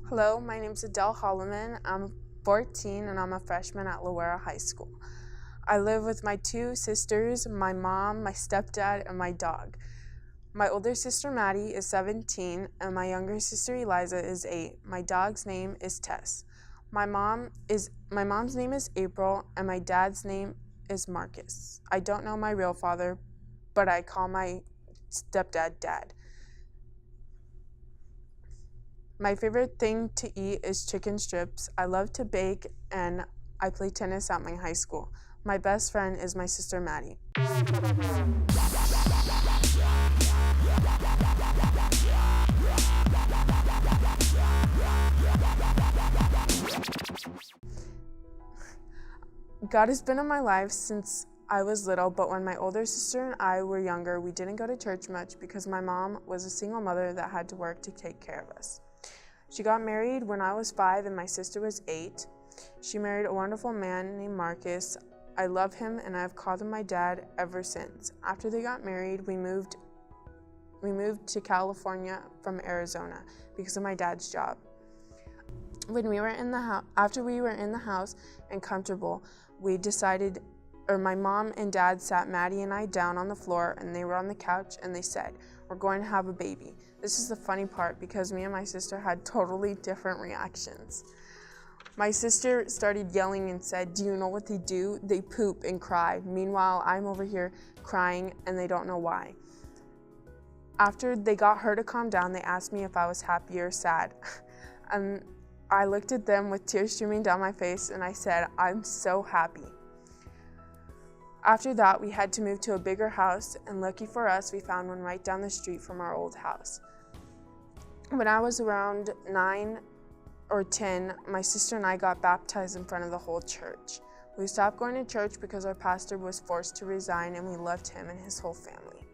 Hello, my name is Adelle H. I'm 14 and I'm a freshman at Loera High School. I live with my two sisters, my mom, my stepdad, and my dog. My older sister Maddie is 17 and my younger sister Eliza is 8. My dog's name is Tess. My mom's name is April and my dad's name is Marcus. I don't know my real father, but I call my stepdad Dad. My favorite thing to eat is chicken strips. I love to bake and I play tennis at my high school. My best friend is my sister Maddie. God has been in my life since I was little, but when my older sister and I were younger, we didn't go to church much because my mom was a single mother that had to work to take care of us. She got married when I was 5 and my sister was 8. She married a wonderful man named Marcus. I love him and I've called him my dad ever since. After they got married, we moved to California from Arizona because of my dad's job. When we were in the after we were in the house and comfortable, we decided, or my mom and dad sat Maddie and I down on the floor and they were on the couch and they said, "We're going to have a baby." This is the funny part because me and my sister had totally different reactions. My sister started yelling and said, "Do you know what they do? They poop and cry." Meanwhile, I'm over here crying and they don't know why. After they got her to calm down, they asked me if I was happy or sad. And I looked at them with tears streaming down my face and I said, "I'm so happy." After that, we had to move to a bigger house, and lucky for us, we found one right down the street from our old house. When I was around 9 or 10, my sister and I got baptized in front of the whole church. We stopped going to church because our pastor was forced to resign, and we loved him and his whole family.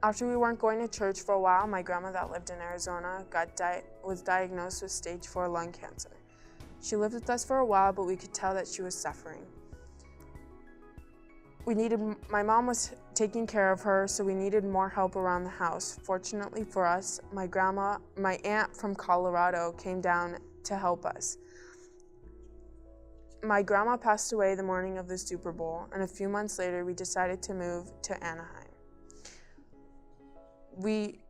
After we weren't going to church for a while, my grandma that lived in Arizona was diagnosed with stage 4 lung cancer. She lived with us for a while, but we could tell that she was suffering. My mom was taking care of her, so we needed more help around the house. Fortunately for us, my aunt from Colorado came down to help us. My grandma passed away the morning of the Super Bowl, and a few months later, we decided to move to Anaheim. We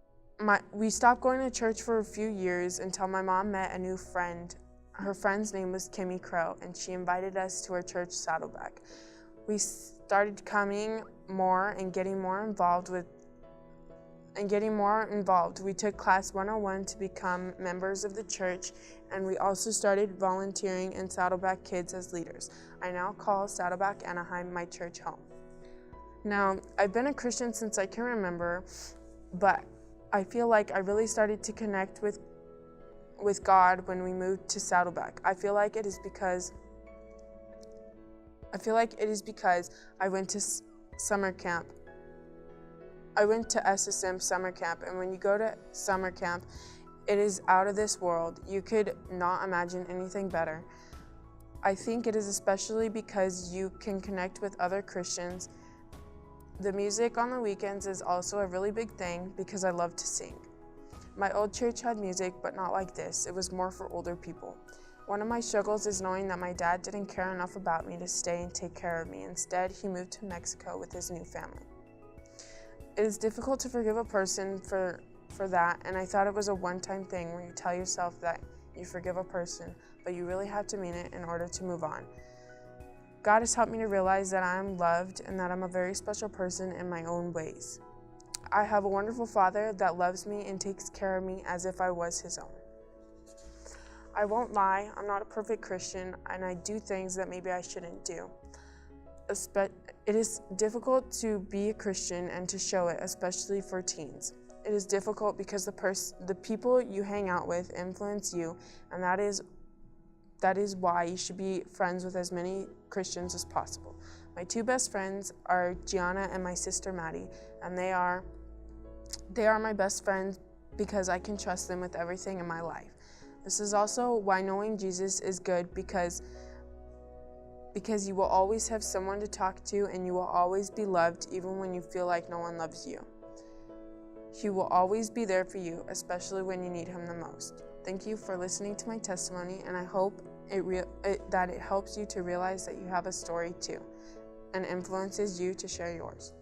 stopped going to church for a few years until my mom met a new friend. Her friend's name was Kimmy Crow, and she invited us to her church, Saddleback. We started coming more and getting more involved. We took class 101 to become members of the church, and we also started volunteering in Saddleback Kids as leaders. I now call Saddleback Anaheim my church home. Now, I've been a Christian since I can remember, but I feel like I really started to connect with God when we moved to Saddleback. I feel like it is because I went to summer camp. I went to SSM summer camp, and when you go to summer camp, it is out of this world. You could not imagine anything better. I think it is especially because you can connect with other Christians. The music on the weekends is also a really big thing because I love to sing. My old church had music, but not like this. It was more for older people. One of my struggles is knowing that my dad didn't care enough about me to stay and take care of me. Instead, he moved to Mexico with his new family. It is difficult to forgive a person for that, and I thought it was a one-time thing where you tell yourself that you forgive a person, but you really have to mean it in order to move on. God has helped me to realize that I am loved and that I'm a very special person in my own ways. I have a wonderful Father that loves me and takes care of me as if I was his own. I won't lie, I'm not a perfect Christian, and I do things that maybe I shouldn't do. It is difficult to be a Christian and to show it, especially for teens. It is difficult because the people you hang out with influence you, and that is why you should be friends with as many Christians as possible. My two best friends are Gianna and my sister Maddie, and they are my best friends because I can trust them with everything in my life. This is also why knowing Jesus is good because you will always have someone to talk to and you will always be loved even when you feel like no one loves you. He will always be there for you, especially when you need him the most. Thank you for listening to my testimony, and I hope that it helps you to realize that you have a story too, and influences you to share yours.